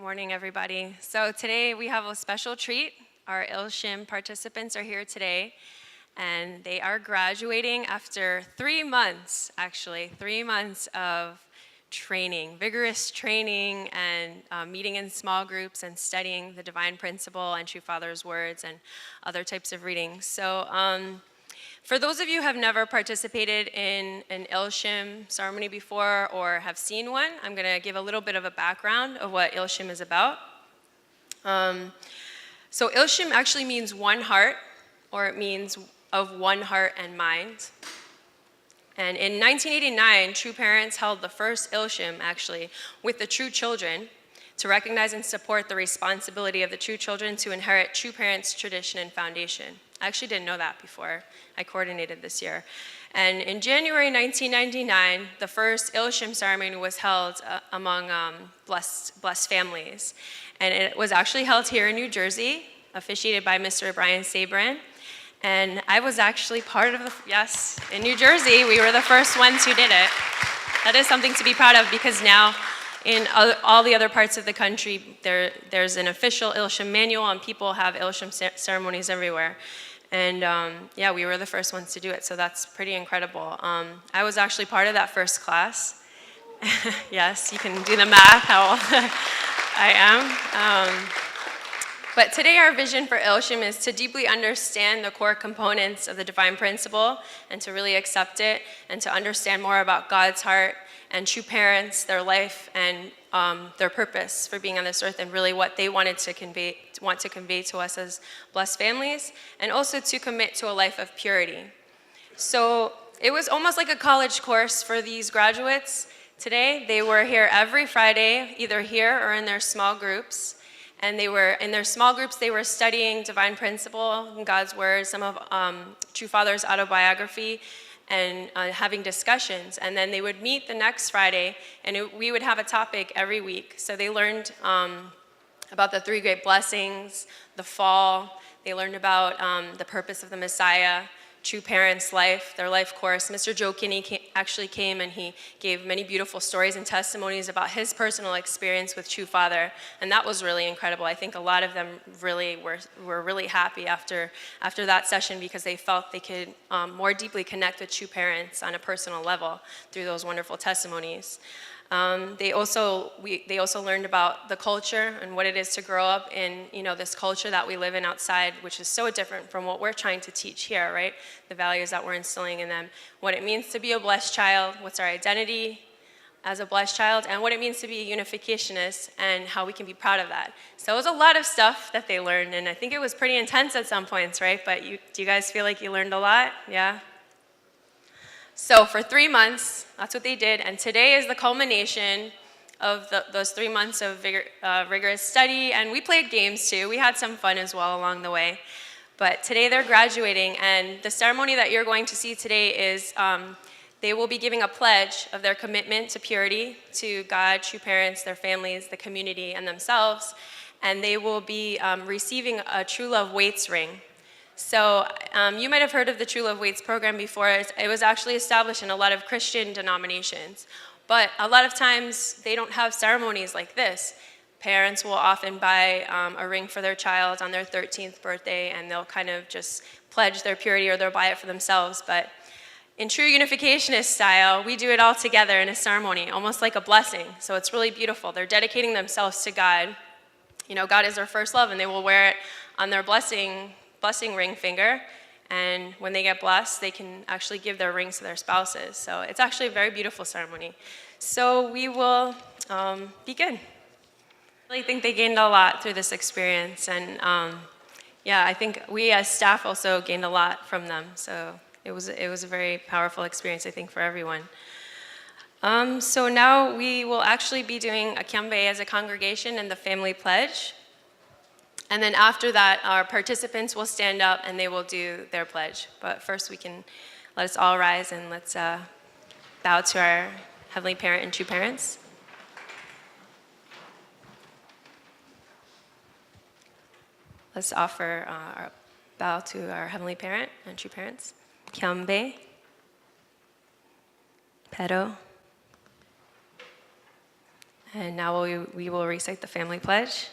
morning, everybody. So today we have a special treat. Our Il-Shim participants are here today, and they are graduating after 3 months, actually, 3 months of training, vigorous training, and meeting in small groups and studying the divine principle and True Father's words and other types of readings. So for those of you who have never participated in an Il-Shim ceremony before or have seen one, I'm going to give a little bit of a background of what Il-Shim is about. So Il-Shim actually means one heart, or it means of one heart and mind. And in 1989, True Parents held the first Il-Shim, actually, with the True Children to recognize and support the responsibility of the True Children to inherit True Parents' tradition and foundation. I actually didn't know that before. I coordinated this year. And in January 1999, the first Il-Shim ceremony was held among blessed families. And it was actually held here in New Jersey, officiated by Mr. Brian Sabran. And I was actually part of yes, in New Jersey, we were the first ones who did it. That is something to be proud of, because now in all the other parts of the country, there's an official Il-Shim manual, and people have Il-Shim ceremonies everywhere. And yeah, we were the first ones to do it, so that's pretty incredible. I was actually part of that first class. Yes, you can do the math, how old I am. But today our vision for Il-Shim is to deeply understand the core components of the divine principle and to really accept it and to understand more about God's heart and True Parents, their life, and their purpose for being on this earth, and really what they want to convey to us as blessed families, and also to commit to a life of purity. So it was almost like a college course for these graduates today. They were here every Friday, either here or in their small groups. And they were, in their small groups, they were studying divine principle and God's word, some of True Father's autobiography, and having discussions. And then they would meet the next Friday, and we would have a topic every week. So they learned about the 3 great blessings, the fall. They learned about the purpose of the Messiah, True Parents' life, their life course. Mr. Joe Kinney actually came, and he gave many beautiful stories and testimonies about his personal experience with True Father, and that was really incredible. I think a lot of them really were really happy after that session, because they felt they could more deeply connect with True Parents on a personal level through those wonderful testimonies. They also learned about the culture and what it is to grow up in, this culture that we live in outside, which is so different from what we're trying to teach here, right? The values that we're instilling in them, what it means to be a blessed child, what's our identity as a blessed child, and what it means to be a unificationist, and how we can be proud of that. So it was a lot of stuff that they learned, and I think it was pretty intense at some points, right? But do you guys feel like you learned a lot? Yeah? So for 3 months, that's what they did, and today is the culmination of those 3 months of rigorous study, and we played games too. We had some fun as well along the way. But today they're graduating, and the ceremony that you're going to see today is they will be giving a pledge of their commitment to purity to God, True Parents, their families, the community, and themselves, and they will be receiving a True Love Waits ring. So you might have heard of the True Love Waits program before. It was actually established in a lot of Christian denominations. But a lot of times they don't have ceremonies like this. Parents will often buy a ring for their child on their 13th birthday, and they'll kind of just pledge their purity, or they'll buy it for themselves. But in true unificationist style, we do it all together in a ceremony, almost like a blessing. So it's really beautiful. They're dedicating themselves to God. God is their first love, and they will wear it on their blessing ring finger, and when they get blessed, they can actually give their rings to their spouses. So it's actually a very beautiful ceremony. So we will begin. I really think they gained a lot through this experience, and yeah, I think we as staff also gained a lot from them. So it was a very powerful experience, I think, for everyone. So now we will actually be doing a Kyambe as a congregation and the family pledge. And then after that, our participants will stand up and they will do their pledge. But first, let us all rise, and let's bow to our Heavenly Parent and True Parents. Let's offer our bow to our Heavenly Parent and True Parents. Kyambe, Pero, And now we will recite the family pledge.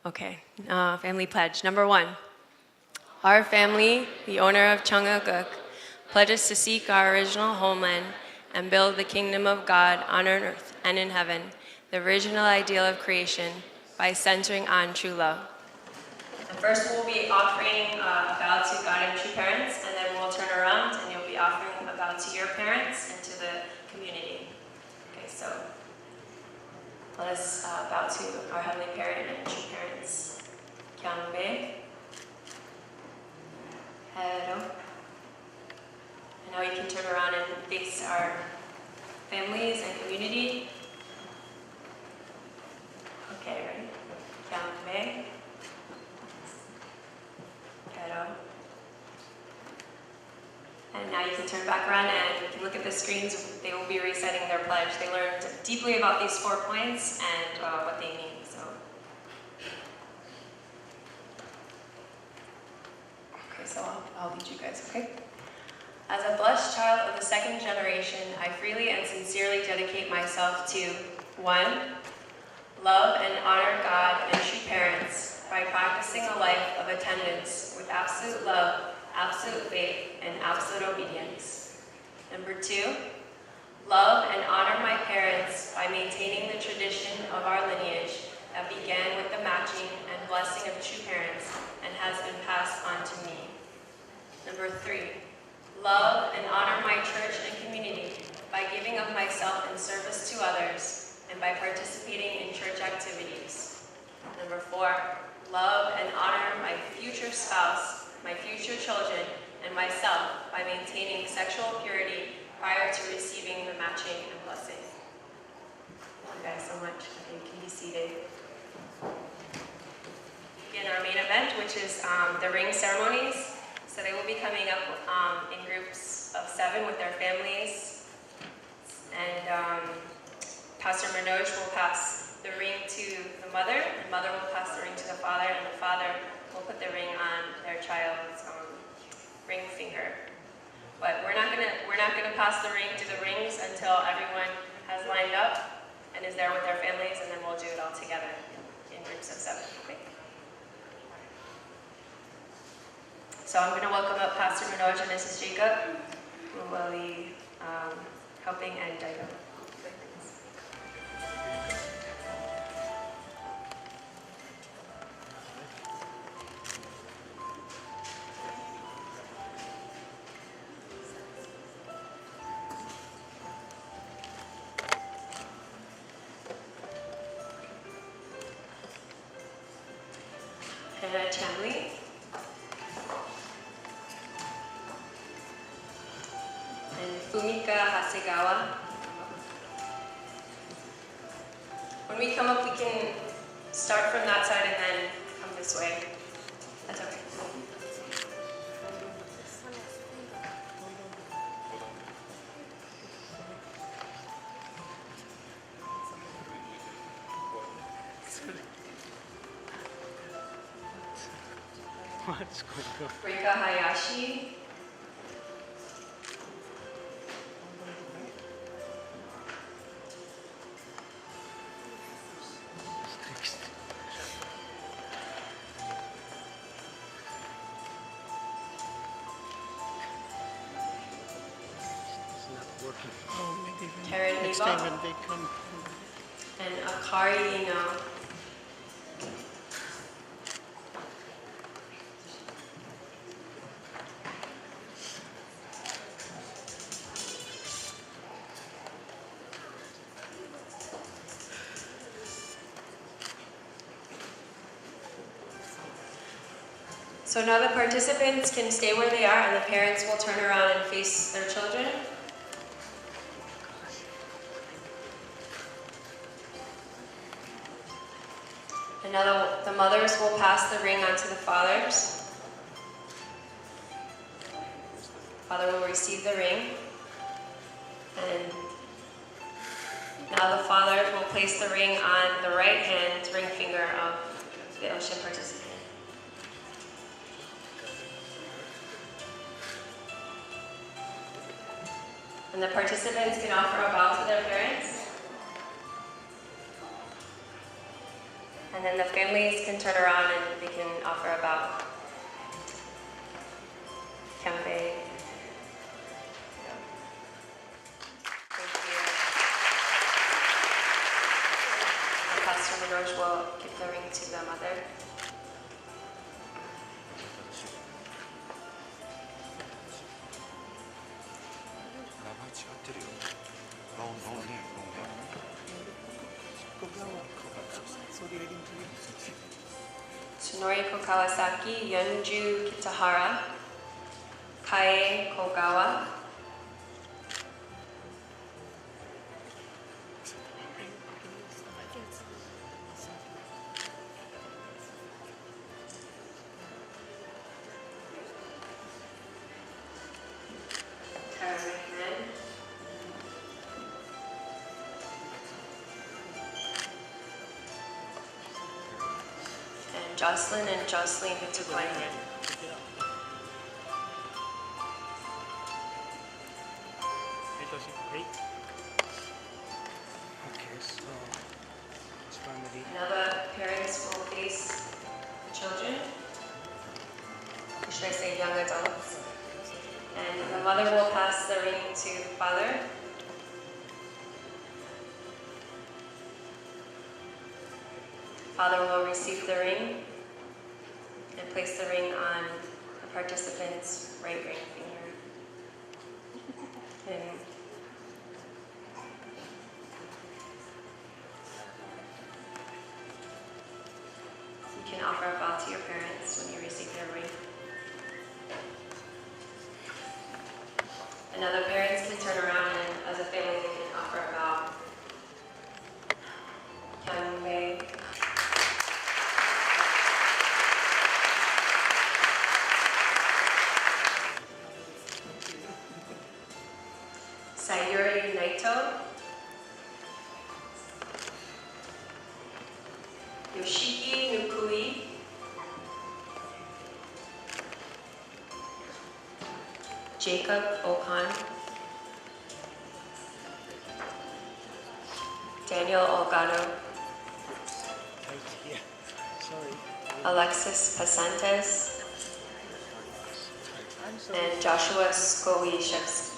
Okay, family pledge. Number 1. Our family, the owner of Chungaguk, pledges to seek our original homeland and build the kingdom of God on earth and in heaven, the original ideal of creation, by centering on true love. And first we'll be offering a vow to God and true parents, and then we'll turn around and you'll be offering a vow to your parents and to the community. Okay, so let us bow to our Heavenly Parent and true parents. Kyangbe, Hero. And now we can turn around and face our families and community. Okay, ready? Kyangbe, Hero. And now you can turn back around and you can look at the screens. They will be reciting their pledge. They learned deeply about these 4 points and what they mean. So, okay, so I'll lead you guys, okay? As a blessed child of the 2nd generation, I freely and sincerely dedicate myself to 1. Love and honor God and true parents by practicing a life of attendance with absolute love, absolute faith, and absolute obedience. Number 2, love and honor my parents by maintaining the tradition of our lineage that began with the matching and blessing of true parents and has been passed on to me. Number 3, love and honor my church and community by giving of myself in service to others and by participating in church activities. Number 4, love and honor my future spouse, my future children, and myself by maintaining sexual purity prior to receiving the matching and blessing. Thank you guys so much. Okay, you can be seated. Begin our main event, which is the ring ceremonies. So they will be coming up in groups of 7 with their families. And Pastor Manoj will pass the ring to the mother will pass the ring to the father, and the father will put the ring on their child's ring finger. But we're not gonna pass the ring to the rings until everyone has lined up and is there with their families, and then we'll do it all together in groups of 7. Okay? So I'm gonna welcome up Pastor Manoj and Mrs. Jacob, who will be helping and Dido. Chamley. And Fumika Hasegawa. When we come up, we can start from that side and then come this way. That's okay. What's going on? Rika Hayashi. Taryn Next time when they come. and Akari Ino. So now the participants can stay where they are and the parents will turn around and face their children. And now the mothers will pass the ring on to the fathers. Father will receive the ring. And now the father will place the ring on the right hand ring finger of the Il-Shim participant. And the participants can offer a vow to their parents. And then the families can turn around and they can offer about Kembe. Thank you. Pastor Manoj will give the ring to the mother. Tsunori Kawasaki, Yonju Kitahara, Kae Kogawa, Tara McMahon, and Jocelyn Hitukwani. Okay, so it's family. Now the parents will face the children, or should I say young adults, and the mother will pass the ring to the father. Father will receive the ring and place the ring on the participant's right ring finger. And you can offer a vow to your parents when you receive their ring. And now the parents can turn around and as a family they can offer a vow. Kyanmei. Sayuri Naito, Yoshiki Nukui, Jacob Okan, Daniel Olgado, Yeah, sorry. Alexis Pasantes, I'm sorry. and Joshua Skowiszewski.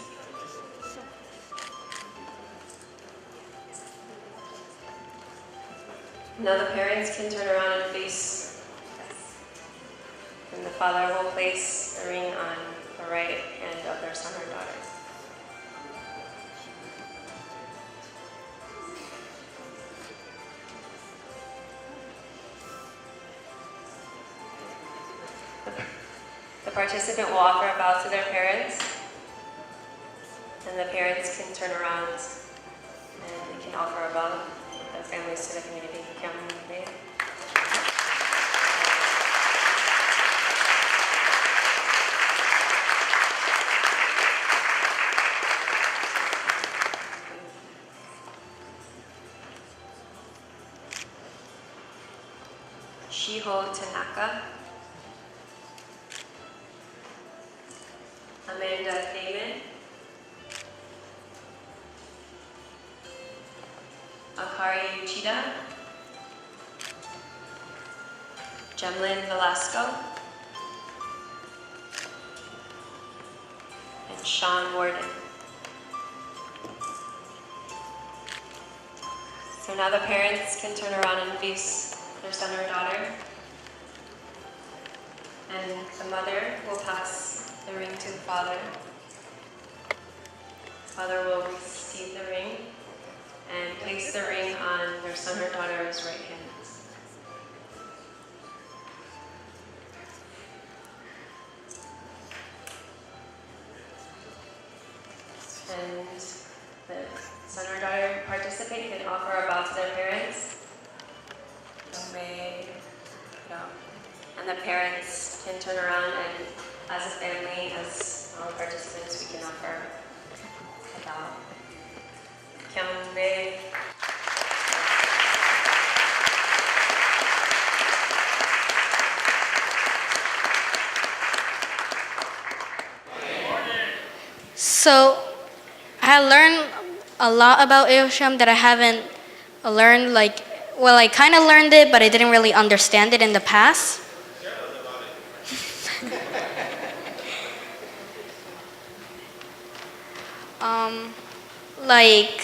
Now the parents can turn around and face, and the father will place the ring on the right hand of their son or daughter. The participant will offer a vow to their parents, and the parents can turn around and they can offer a vow to the families, to the community. Kyambe. Shiho Tanaka, Amanda Thaman, Akari Uchida, Jemlyn Velasco, and Sean Warden. So now the parents can turn around and face their son or daughter, and the mother will pass the ring to the father. Father will receive the ring and place the ring on their son or daughter's right hand. And the son or daughter participant can offer a vow to their parents. And the parents can turn around and as a family, as all participants, we can offer a vow. Kyambe. So I learned a lot about Il-Shim that I haven't learned like well, I kind of learned it, but I didn't really understand it in the past. um, like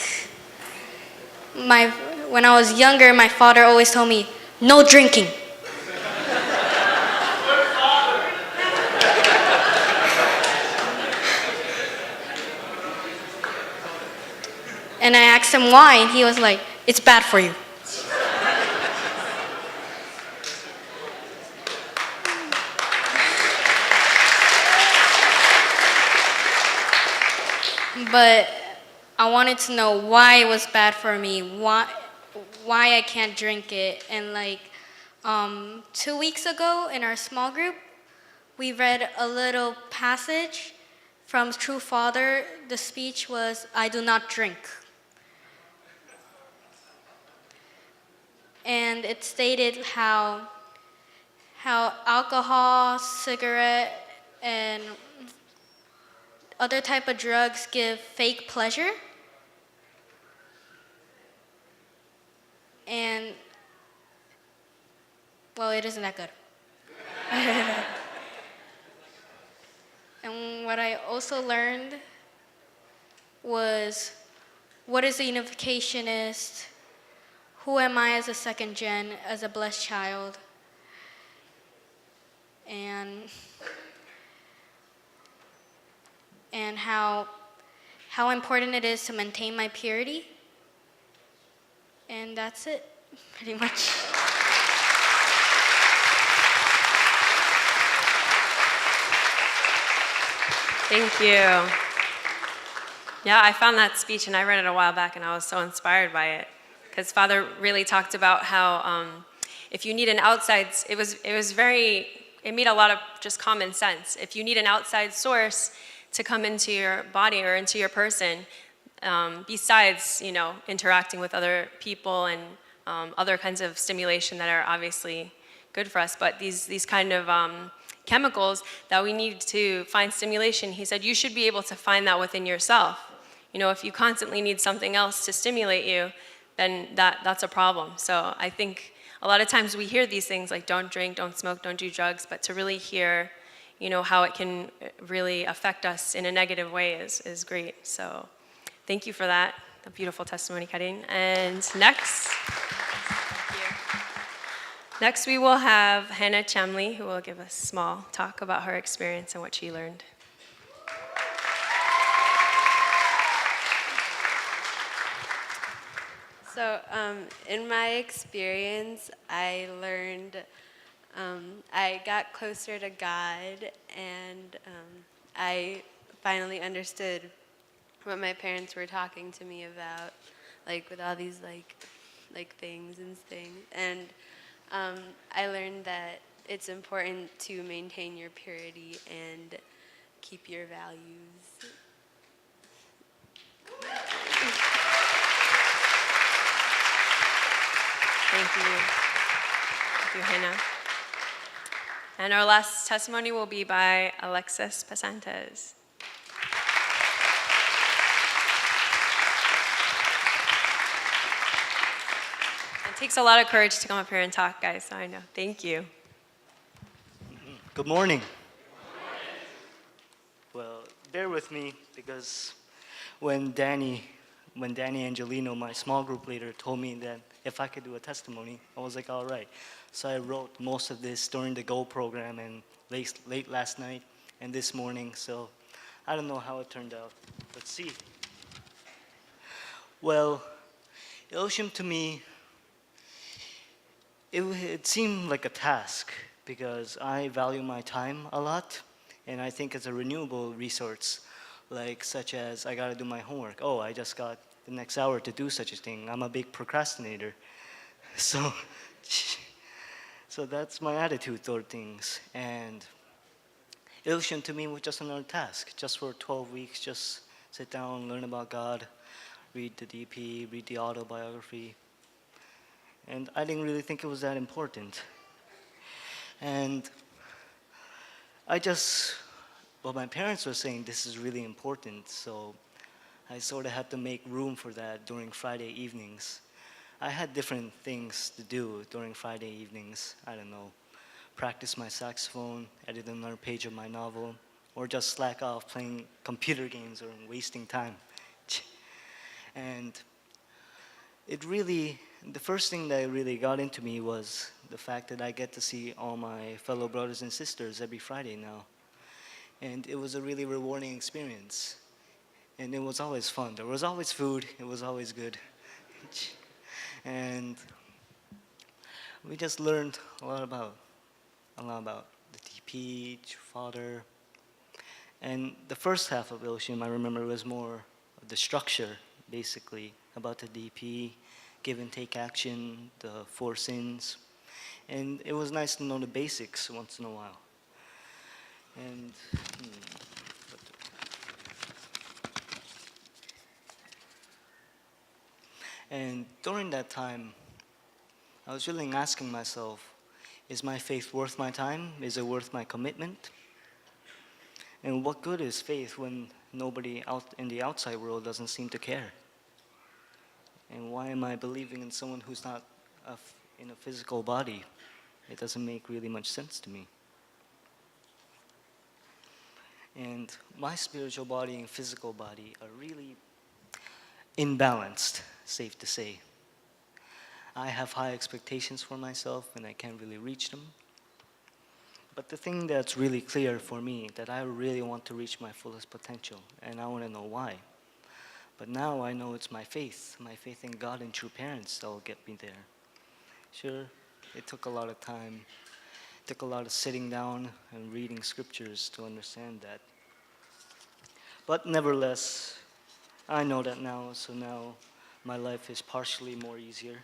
my when I was younger, my father always told me, "No drinking." And I asked him why, and he was like, "It's bad for you." But I wanted to know why it was bad for me, why I can't drink it. And 2 weeks ago in our small group, we read a little passage from True Father. The speech was, "I do not drink." And it stated how alcohol, cigarette, and other type of drugs give fake pleasure. And, well, it isn't that good. And what I also learned was, what is a unificationist? Who am I as a second gen, as a blessed child? And how important it is to maintain my purity. And that's it, pretty much. Thank you. Yeah, I found that speech and I read it a while back and I was so inspired by it. Because Father really talked about how if you need an outside, it made a lot of just common sense. If you need an outside source to come into your body or into your person, besides, interacting with other people and other kinds of stimulation that are obviously good for us, but these kind of chemicals that we need to find stimulation, he said you should be able to find that within yourself. If you constantly need something else to stimulate you, then that's a problem. So I think a lot of times we hear these things like don't drink, don't smoke, don't do drugs, but to really hear, how it can really affect us in a negative way is great. So thank you for that, the beautiful testimony, Karin. And next we will have Hannah Chamley, who will give a small talk about her experience and what she learned. So in my experience, I learned, I got closer to God, and I finally understood what my parents were talking to me about, like with all these like things and things. And I learned that it's important to maintain your purity and keep your values. Thank you. Thank you, Hannah. And our last testimony will be by Alexis Pasantes. It takes a lot of courage to come up here and talk, guys, so I know. Thank you. Good morning. Well, bear with me because when Danny Angelino, my small group leader, told me that if I could do a testimony, I was like, all right. So I wrote most of this during the Go program and late last night and this morning, so I don't know how it turned out. Let's see. Well, Il-Shim to me, it seemed like a task because I value my time a lot, and I think it's a renewable resource, such as I gotta do my homework. Oh, I just got the next hour to do such a thing. I'm a big procrastinator. So that's my attitude toward things. And Il-Shim to me was just another task, just for 12 weeks, just sit down, learn about God, read the DP, read the autobiography. And I didn't really think it was that important. And my parents were saying this is really important, so I sort of had to make room for that during Friday evenings. I had different things to do during Friday evenings. I don't know, practice my saxophone, edit another page of my novel, or just slack off playing computer games or wasting time. And it really, the first thing that really got into me was the fact that I get to see all my fellow brothers and sisters every Friday now. And it was a really rewarding experience. And it was always fun. There was always food, it was always good. And we just learned a lot about the DP, Father. And the first half of Il-Shim, I remember, was more of the structure, basically, about the DP, give and take action, the four sins. And it was nice to know the basics once in a while. And and during that time, I was really asking myself, is my faith worth my time? Is it worth my commitment? And what good is faith when nobody out in the outside world doesn't seem to care? And why am I believing in someone who's not in a physical body? It doesn't make really much sense to me. And my spiritual body and physical body are really imbalanced, safe to say. I have high expectations for myself and I can't really reach them. But the thing that's really clear for me, that I really want to reach my fullest potential, and I want to know why. But now I know it's my faith in God and true parents that will get me there. Sure, it took a lot of time, it took a lot of sitting down and reading scriptures to understand that. But nevertheless, I know that now, so now my life is partially more easier.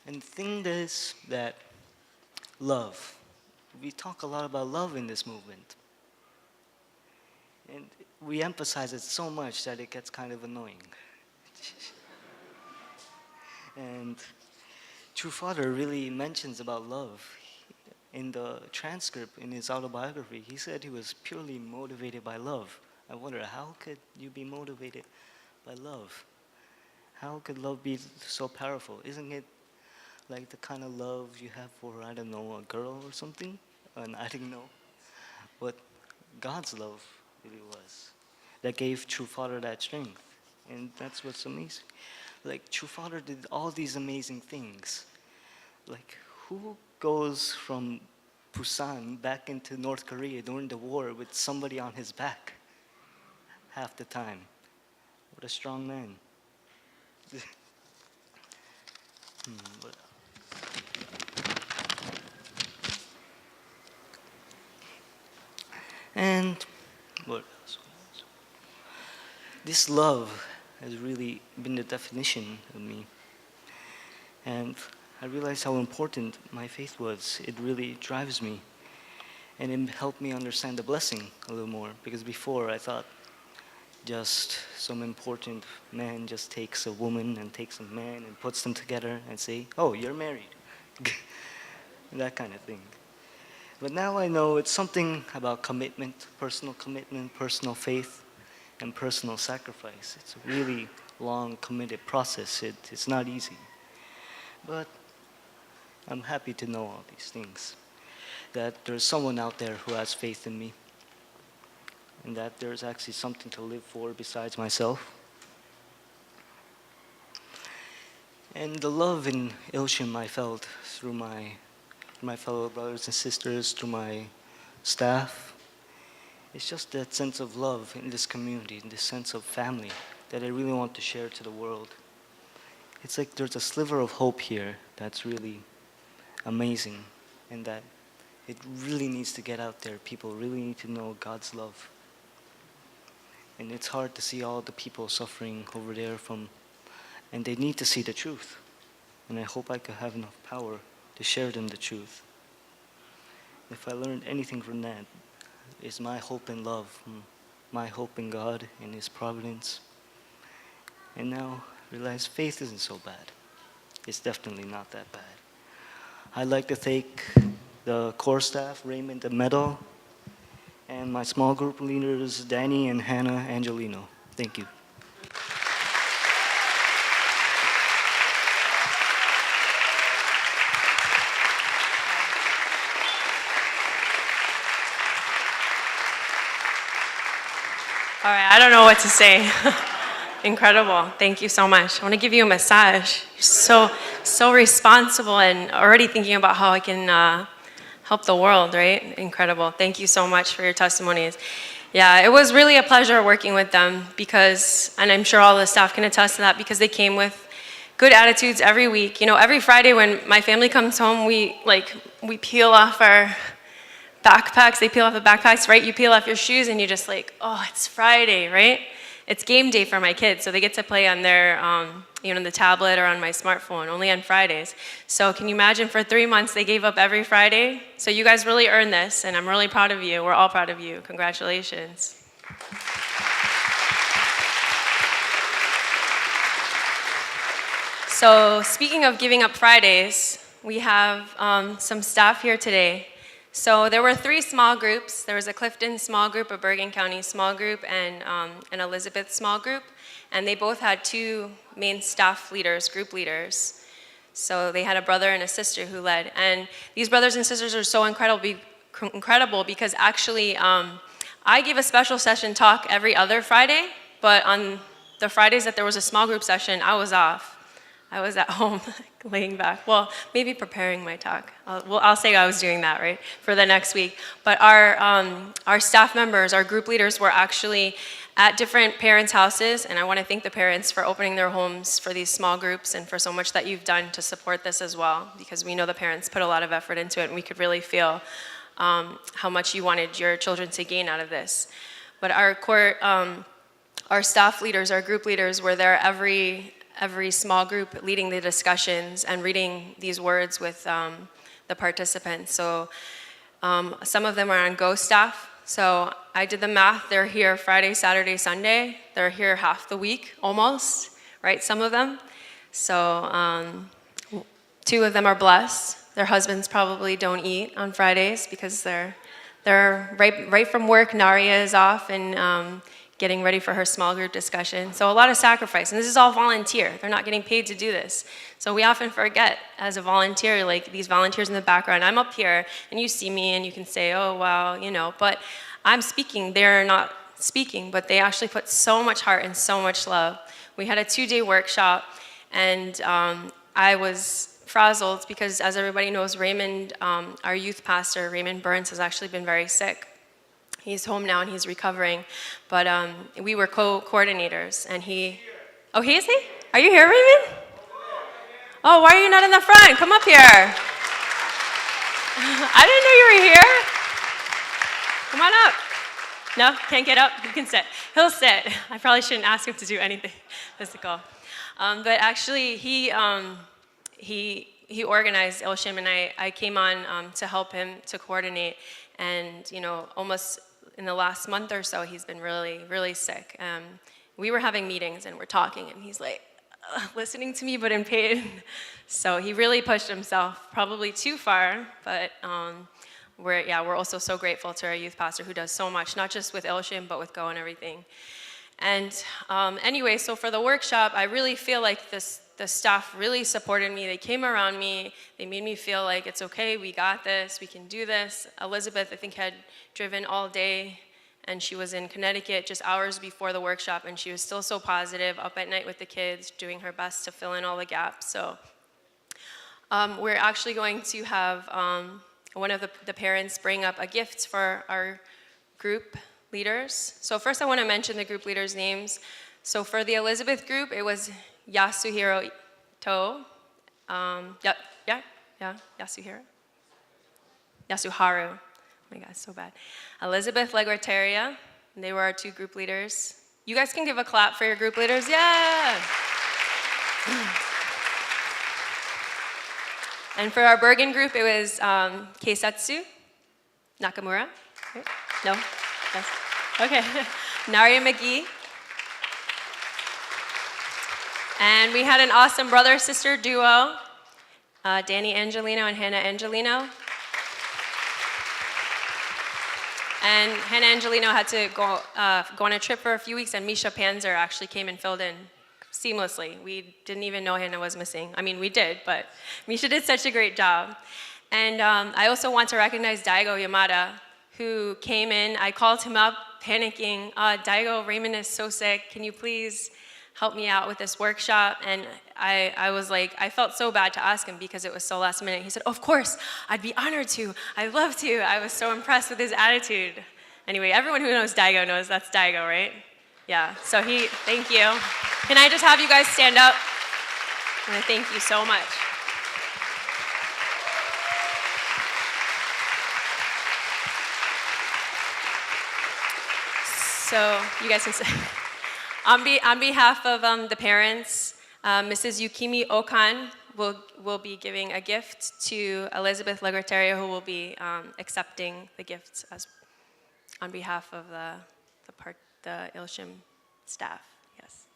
And the thing is that love, we talk a lot about love in this movement. And we emphasize it so much that it gets kind of annoying. And True Father really mentions about love. In the transcript, in his autobiography, he said he was purely motivated by love. I wonder, how could you be motivated by love? How could love be so powerful? Isn't it like the kind of love you have for, I don't know, a girl or something? And I didn't know. But God's love really was that gave True Father that strength. And that's what's amazing. Like, True Father did all these amazing things. Like, who goes from Busan back into North Korea during the war with somebody on his back half the time? What a strong man. What else? And what else? This love has really been the definition of me. And I realized how important my faith was. It really drives me. And it helped me understand the blessing a little more. Because before I thought just some important man just takes a woman and takes a man and puts them together and say, oh, you're married. That kind of thing. But now I know it's something about commitment, personal faith, and personal sacrifice. It's a really long, committed process. It's not easy. But I'm happy to know all these things. That there's someone out there who has faith in me. And that there's actually something to live for besides myself. And the love in Il-Shim I felt through my fellow brothers and sisters, through my staff. It's just that sense of love in this community, this sense of family that I really want to share to the world. It's like there's a sliver of hope here that's really amazing, and that it really needs to get out there. People really need to know God's love. And it's hard to see all the people suffering over there and they need to see the truth. And I hope I could have enough power to share them the truth. If I learned anything from that, it's my hope in love, my hope in God and His providence. And now I realize faith isn't so bad. It's definitely not that bad. I'd like to thank the core staff, Raymond and Meadow, and my small group leaders, Danny and Hannah Angelino. Thank you. All right, I don't know what to say. Incredible. Thank you so much. I want to give you a massage. You're so responsible and already thinking about how I can help the world, right? Incredible. Thank you so much for your testimonies. Yeah, it was really a pleasure working with them because, and I'm sure all the staff can attest to that, because they came with good attitudes every week. You know, every Friday when my family comes home, we peel off our backpacks. They peel off the backpacks, right? You peel off your shoes and you're just like, oh, it's Friday, right? It's game day for my kids, so they get to play on their, the tablet or on my smartphone, only on Fridays. So can you imagine, for 3 months, they gave up every Friday? So you guys really earned this, and I'm really proud of you. We're all proud of you. Congratulations. So speaking of giving up Fridays, we have some staff here today. So there were 3 small groups. There was a Clifton small group, a Bergen County small group, and an Elizabeth small group. And they both had 2 main staff leaders, group leaders. So they had a brother and a sister who led. And these brothers and sisters are so incredible because actually I give a special session talk every other Friday, but on the Fridays that there was a small group session, I was off. I was at home laying back. Well, maybe preparing my talk. I'll say I was doing that, right, for the next week. But our staff members, our group leaders, were actually at different parents' houses, and I want to thank the parents for opening their homes for these small groups and for so much that you've done to support this as well, because we know the parents put a lot of effort into it, and we could really feel how much you wanted your children to gain out of this. But our staff leaders, our group leaders, were there every small group leading the discussions and reading these words with the participants. So some of them are on Go staff. So I did the math. They're here Friday, Saturday, Sunday. They're here half the week, almost, right? Some of them. So 2 of them are blessed. Their husbands probably don't eat on Fridays because they're right from work. Naria is off and getting ready for her small group discussion. So a lot of sacrifice, and this is all volunteer. They're not getting paid to do this. So we often forget as a volunteer, like these volunteers in the background, I'm up here and you see me and you can say, oh, wow, but I'm speaking. They're not speaking, but they actually put so much heart and so much love. We had a 2-day workshop, and I was frazzled because, as everybody knows, Raymond, our youth pastor, Raymond Burns, has actually been very sick. He's home now and he's recovering, but we were co-coordinators, and oh, he is he? Are you here, Raymond? Oh, why are you not in the front? Come up here. I didn't know you were here. Come on up. No, can't get up? You can sit. He'll sit. I probably shouldn't ask him to do anything physical. But actually, he organized Il-Shim, and I came on to help him to coordinate. And, almost in the last month or so, he's been really, really sick. We were having meetings and we're talking, and he's like listening to me, but in pain. So he really pushed himself, probably too far, but we're also so grateful to our youth pastor who does so much, not just with Il-Shim, but with Go and everything. And anyway, so for the workshop, I really feel like the staff really supported me. They came around me. They made me feel like it's okay, we got this, we can do this. Elizabeth, I think, had driven all day, and she was in Connecticut just hours before the workshop, and she was still so positive, up at night with the kids, doing her best to fill in all the gaps. So we're actually going to have one of the parents bring up a gift for our group leaders. So first I want to mention the group leaders' names. So for the Elizabeth group, it was Yasuhiro To. Yasuhiro? Yasuharu. Oh my God, so bad. Elizabeth Leguateria. They were our 2 group leaders. You guys can give a clap for your group leaders. Yeah! And for our Bergen group, it was Keisetsu Nakamura. Right? No? Yes. Okay. Naria McGee. And we had an awesome brother-sister duo, Danny Angelino and Hannah Angelino. And Hannah Angelino had to go on a trip for a few weeks, and Misha Panzer actually came and filled in seamlessly. We didn't even know Hannah was missing. I mean, we did, but Misha did such a great job. And I also want to recognize Daigo Yamada, who came in. I called him up, panicking. Daigo, Raymond is so sick. Can you please help me out with this workshop? And I was like, I felt so bad to ask him because it was so last minute. He said, of course, I'd be honored to. I'd love to. I was so impressed with his attitude. Anyway, everyone who knows Daigo knows that's Daigo, right? Yeah, so thank you. Can I just have you guys stand up? And I thank you so much. So you guys can say, on behalf of the parents, Mrs. Yukimi Okan will be giving a gift to Elizabeth Legretario, who will be accepting the gifts as on behalf of the Il-Shim staff. Yes.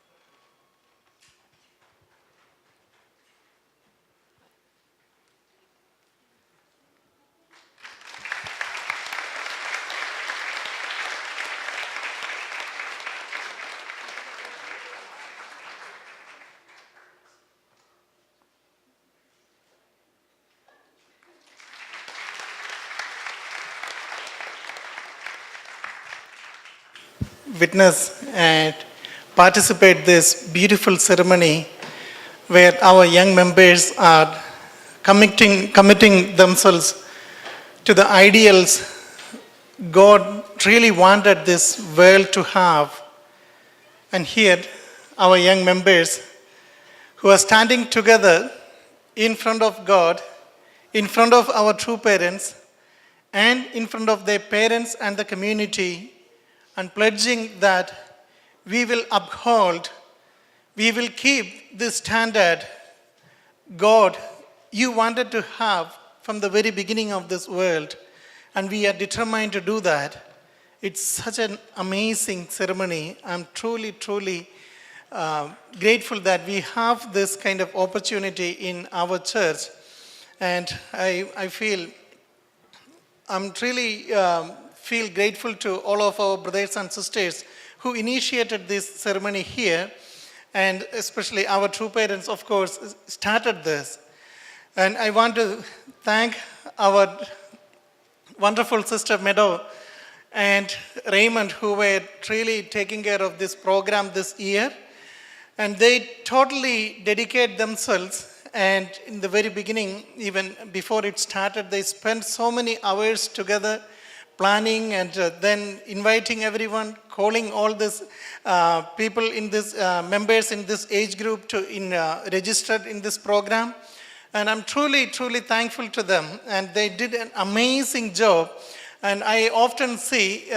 Witness and participate this beautiful ceremony where our young members are committing themselves to the ideals God really wanted this world to have. And here, our young members who are standing together in front of God, in front of our true parents, and in front of their parents and the community, and pledging that we will uphold, we will keep this standard God you wanted to have from the very beginning of this world, and we are determined to do that. It's such an amazing ceremony. I'm truly grateful that we have this kind of opportunity in our church, and I'm really feel grateful to all of our brothers and sisters who initiated this ceremony here, and especially our true parents, of course, started this. And I want to thank our wonderful sister Meadow and Raymond, who were really taking care of this program this year. And they totally dedicate themselves. And in the very beginning, even before it started, they spent so many hours together planning and then inviting everyone, calling all these people in this, members in this age group to registered in this program. And I'm truly thankful to them. And they did an amazing job. And I often see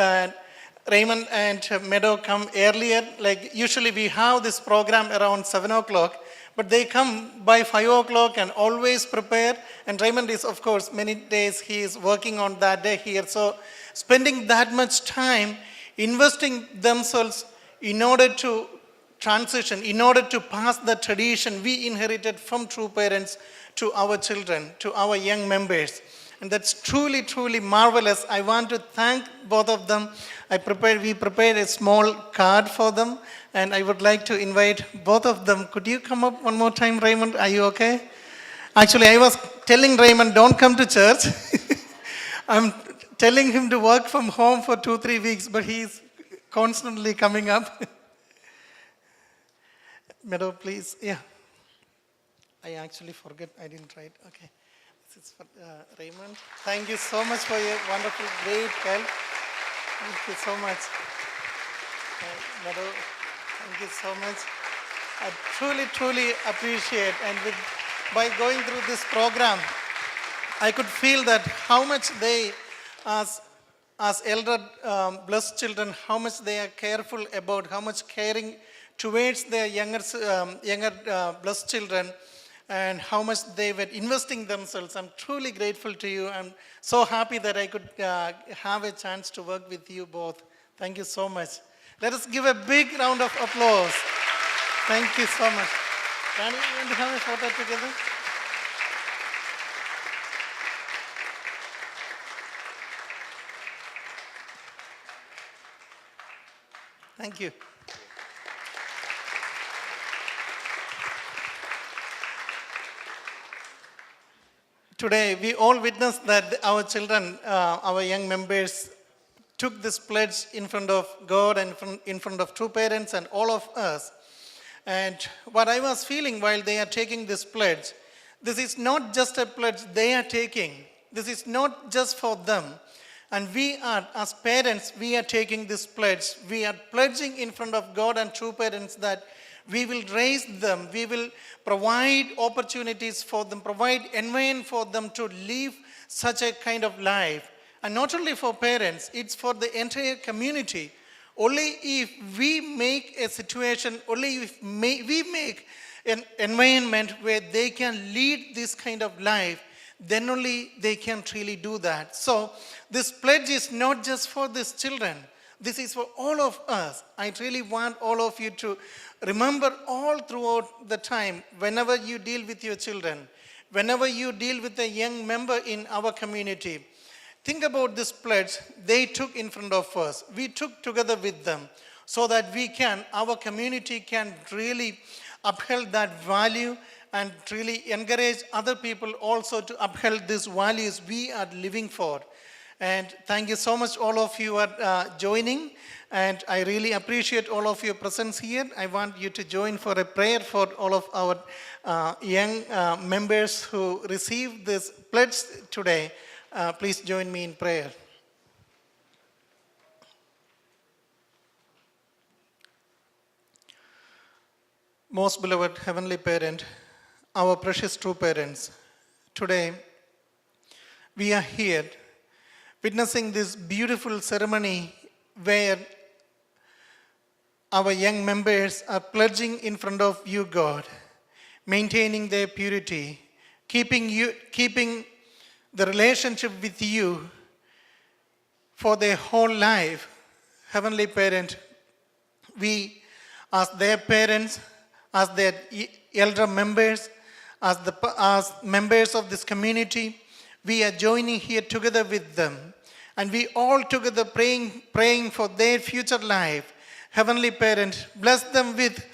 Raymond and Meadow come earlier. Like usually we have this program around 7 o'clock. But they come by 5 o'clock and always prepare. And Raymond is, of course, many days he is working on that day here. So spending that much time, investing themselves in order to transition, in order to pass the tradition we inherited from true parents to our children, to our young members. And that's truly marvelous. I want to thank both of them. We prepared a small card for them, and I would like to invite both of them. Could you come up one more time, Raymond? Are you okay? Actually, I was telling Raymond, don't come to church. I'm telling him to work from home for 2-3 weeks, but he's constantly coming up. Meadow, please. Yeah. I actually forget. I didn't write. Okay. This is for Raymond. Thank you so much for your wonderful, great help. Thank you so much. Meadow, thank you so much. I truly appreciate, and by going through this program, I could feel that how much they, as elder blessed children, how much they are careful about, how much caring towards their younger blessed children, and how much they were investing themselves. I'm truly grateful to you. I'm so happy that I could have a chance to work with you both. Thank you so much. Let us give a big round of applause. Thank you so much. Can we want to have a photo together? Thank you. Today, we all witnessed that our children, our young members, took this pledge in front of God and in front of true parents and all of us. And what I was feeling while they are taking this pledge, this is not just a pledge they are taking. This is not just for them. And we are, as parents, we are taking this pledge. We are pledging in front of God and true parents that we will raise them. We will provide opportunities for them, provide environment for them to live such a kind of life. And not only for parents, it's for the entire community. Only if we make a situation, only if we make an environment where they can lead this kind of life, then only they can really do that. So this pledge is not just for these children. This is for all of us. I really want all of you to remember all throughout the time, whenever you deal with your children, whenever you deal with a young member in our community, think about this pledge they took in front of us. We took together with them so that our community can really uphold that value and really encourage other people also to uphold these values we are living for. And thank you so much, all of you are joining. And I really appreciate all of your presence here. I want you to join for a prayer for all of our young members who received this pledge today. Please join me in prayer. Most beloved Heavenly Parent, our precious true parents, today we are here witnessing this beautiful ceremony where our young members are pledging in front of you, God, maintaining their purity, keeping the relationship with you for their whole life. Heavenly Parent, we as their parents, as their elder members, as members of this community, we are joining here together with them. And we all together praying for their future life. Heavenly Parent, bless them with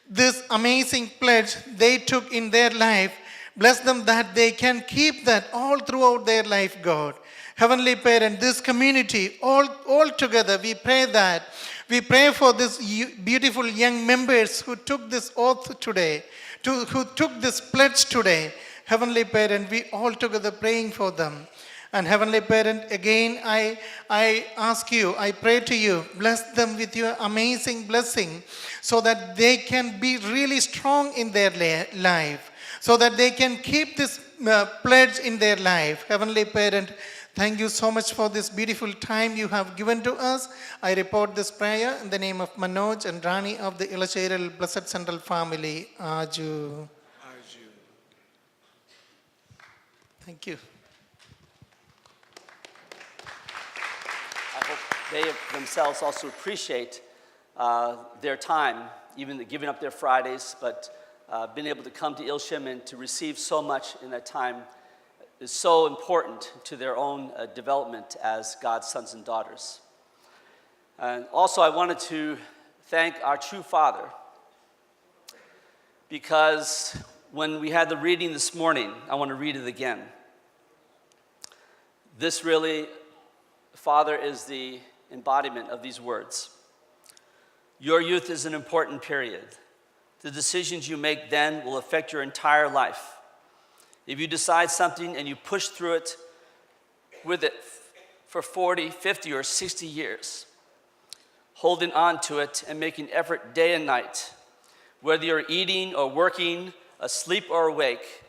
this amazing pledge they took in their life. Bless them that they can keep that all throughout their life, God. Heavenly Parent, this community, all together, we pray that. We pray for these beautiful young members who took this oath today, who took this pledge today. Heavenly Parent, we all together praying for them. And Heavenly Parent, again, I ask you, I pray to you, bless them with your amazing blessing so that they can be really strong in their life, so that they can keep this pledge in their life. Heavenly Parent, thank you so much for this beautiful time you have given to us. I report this prayer in the name of Manoj and Rani of the Il-Shim Blessed Central Family. Aju. Thank you. I hope they themselves also appreciate their time, even giving up their Fridays, but being able to come to Il-Shim and to receive so much in that time is so important to their own development as God's sons and daughters. And also I wanted to thank our true Father, because when we had the reading this morning, I want to read it again. This really, Father, is the embodiment of these words. Your youth is an important period. The decisions you make then will affect your entire life. If you decide something and you push through it with it for 40, 50, or 60 years, holding on to it and making effort day and night, whether you're eating or working, asleep or awake,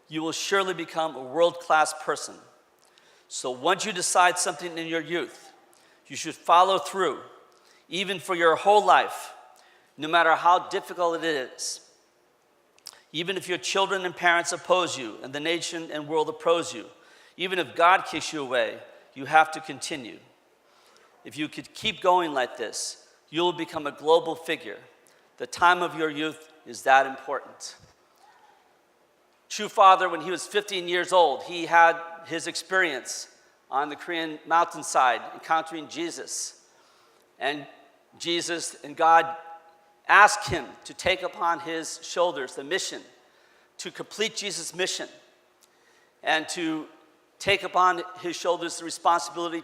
you will surely become a world-class person. So once you decide something in your youth, you should follow through, even for your whole life, no matter how difficult it is. Even if your children and parents oppose you and the nation and world oppose you, even if God kicks you away, you have to continue. If you could keep going like this, you'll become a global figure. The time of your youth is that important. True Father, when he was 15 years old, he had his experience on the Korean mountainside, encountering Jesus. And Jesus and God asked him to take upon his shoulders the mission to complete Jesus' mission and to take upon his shoulders the responsibility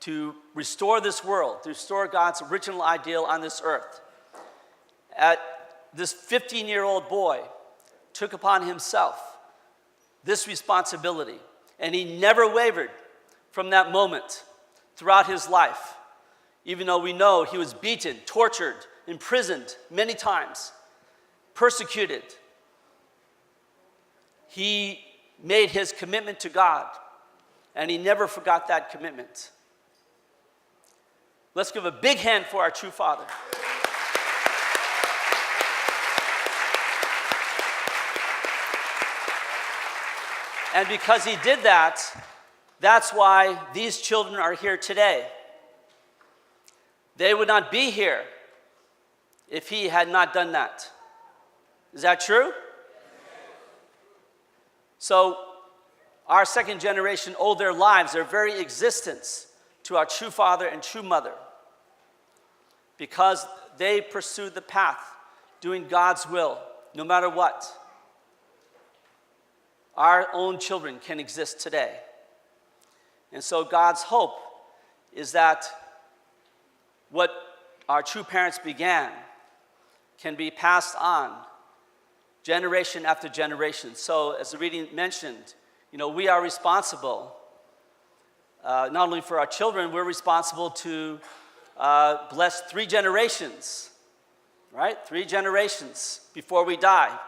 to restore this world, to restore God's original ideal on this earth. This 15-year-old boy took upon himself this responsibility, and he never wavered from that moment throughout his life, even though we know he was beaten, tortured, imprisoned many times, persecuted. He made his commitment to God, and he never forgot that commitment. Let's give a big hand for our true Father. And because he did that, that's why these children are here today. They would not be here if he had not done that. Is that true? So our second generation owe their lives, their very existence, to our true father and true mother, because they pursued the path, doing God's will, no matter what. Our own children can exist today. And so God's hope is that what our true parents began can be passed on generation after generation. So as the reading mentioned, we are responsible, not only for our children, we're responsible to bless 3 generations, right? 3 generations before we die.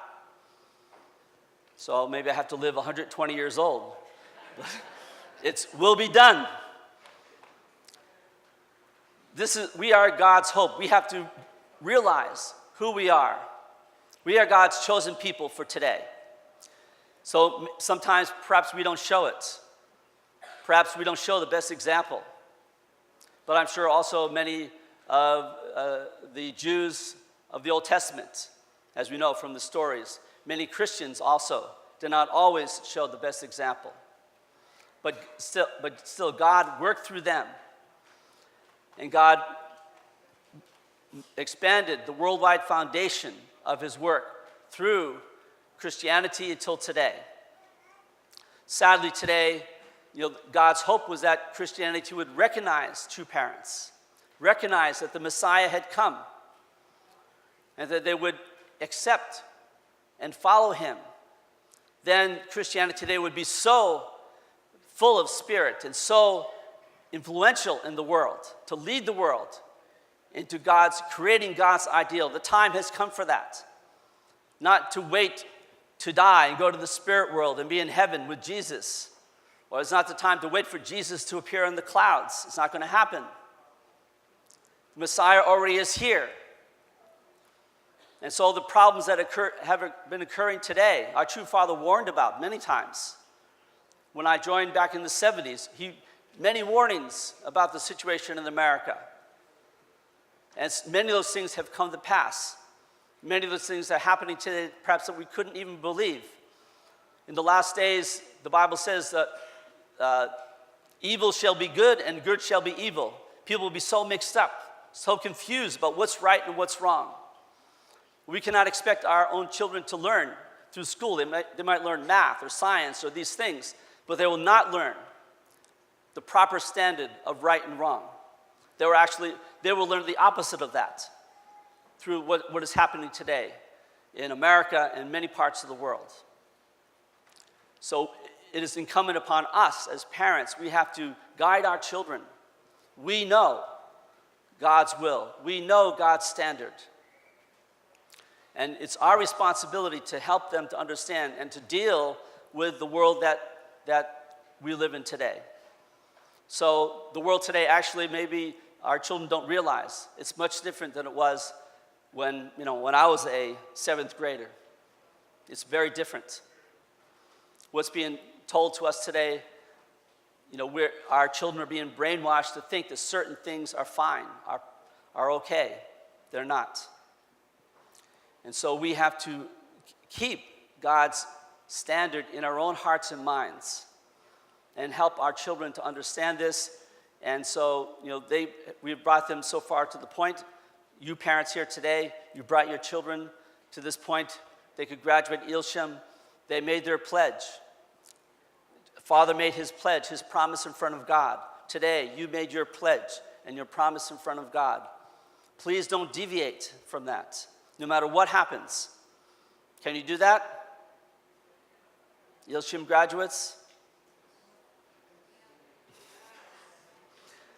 So maybe I have to live 120 years old. It will be done. We are God's hope. We have to realize who we are. We are God's chosen people for today. So sometimes perhaps we don't show it. Perhaps we don't show the best example. But I'm sure also many of the Jews of the Old Testament, as we know from the stories, many Christians also did not always show the best example. But still God worked through them. And God expanded the worldwide foundation of his work through Christianity until today. Sadly today, God's hope was that Christianity would recognize true parents, recognize that the Messiah had come, and that they would accept and follow him. Then Christianity today would be so full of spirit and so influential in the world, to lead the world into creating God's ideal. The time has come for that. Not to wait to die and go to the spirit world and be in heaven with Jesus. Or it's not the time to wait for Jesus to appear in the clouds. It's not going to happen. The Messiah already is here. And so the problems that have been occurring today, our true father warned about many times. When I joined back in the 70s, many warnings about the situation in America. And many of those things have come to pass. Many of those things are happening today, perhaps that we couldn't even believe. In the last days, the Bible says that evil shall be good and good shall be evil. People will be so mixed up, so confused about what's right and what's wrong. We cannot expect our own children to learn through school. They might learn math or science or these things, but they will not learn the proper standard of right and wrong. They will learn the opposite of that through what is happening today in America and many parts of the world. So it is incumbent upon us as parents. We have to guide our children. We know God's will. We know God's standard. And it's our responsibility to help them to understand and to deal with the world that we live in today. So the world today, actually, maybe our children don't realize it's much different than it was when I was a 7th grader. It's very different. What's being told to us today, our children are being brainwashed to think that certain things are fine, are okay. They're not. And so we have to keep God's standard in our own hearts and minds and help our children to understand this And so, we've brought them so far to the point. You parents here today, you brought your children to this point. They could graduate Il-Shim. They made their pledge. Father made his pledge, his promise in front of God. Today, you made your pledge and your promise in front of God. Please don't deviate from that, no matter what happens. Can you do that? Il-Shim graduates?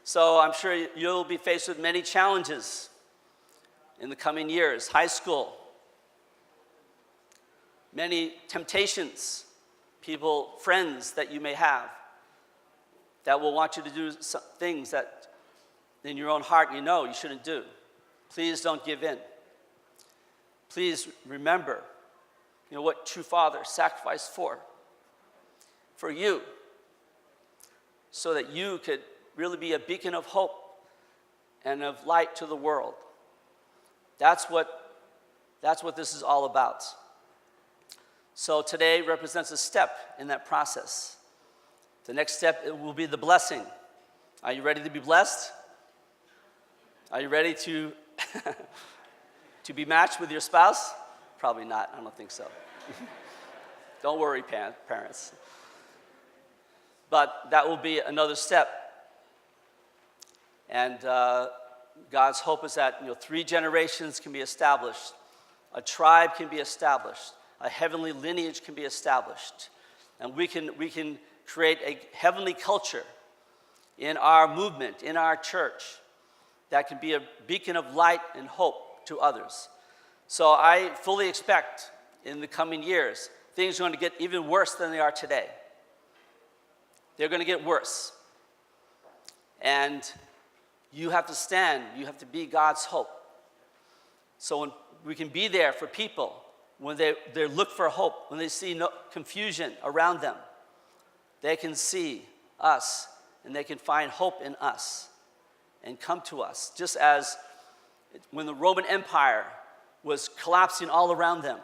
So I'm sure you'll be faced with many challenges in the coming years. High school, many temptations, people, friends that you may have that will want you to do some things that in your own heart you know you shouldn't do. Please don't give in. Please remember, what true father sacrificed for you, so that you could really be a beacon of hope and of light to the world. That's what this is all about. So today represents a step in that process. The next step will be the blessing. Are you ready to be blessed? Are you ready to to be matched with your spouse? Probably not. I don't think so. Don't worry, parents. But that will be another step. And God's hope is that 3 generations can be established, a tribe can be established, a heavenly lineage can be established, and we can create a heavenly culture in our movement, in our church, that can be a beacon of light and hope to others. So I fully expect in the coming years, things are going to get even worse than they are today. They're going to get worse. And you have to stand, you have to be God's hope. So when we can be there for people, when they look for hope, when they see no confusion around them, they can see us and they can find hope in us and come to us. Just as when the Roman Empire was collapsing all around them,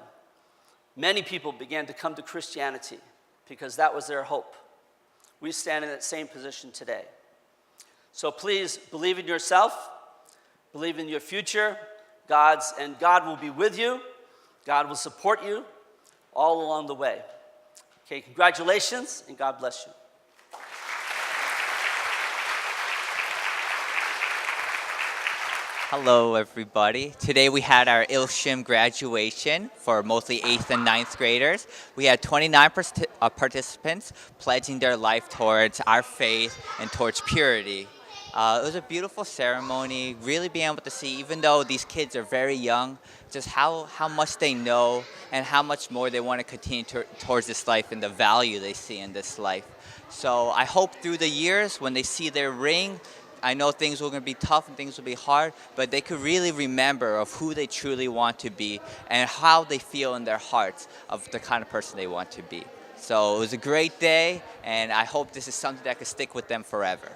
many people began to come to Christianity because that was their hope. We stand in that same position today. So please believe in yourself, believe in your future. God will be with you. God will support you all along the way. Okay, congratulations, and God bless you. Hello, everybody. Today we had our Il-Shim graduation for mostly 8th and 9th graders. We had 29 participants pledging their life towards our faith and towards purity. It was a beautiful ceremony, really being able to see, even though these kids are very young, just how much they know and how much more they want to continue towards this life and the value they see in this life. So I hope through the years, when they see their ring, I know things will going to be tough and things will be hard, but they could really remember of who they truly want to be and how they feel in their hearts of the kind of person they want to be. So it was a great day, and I hope this is something that could stick with them forever.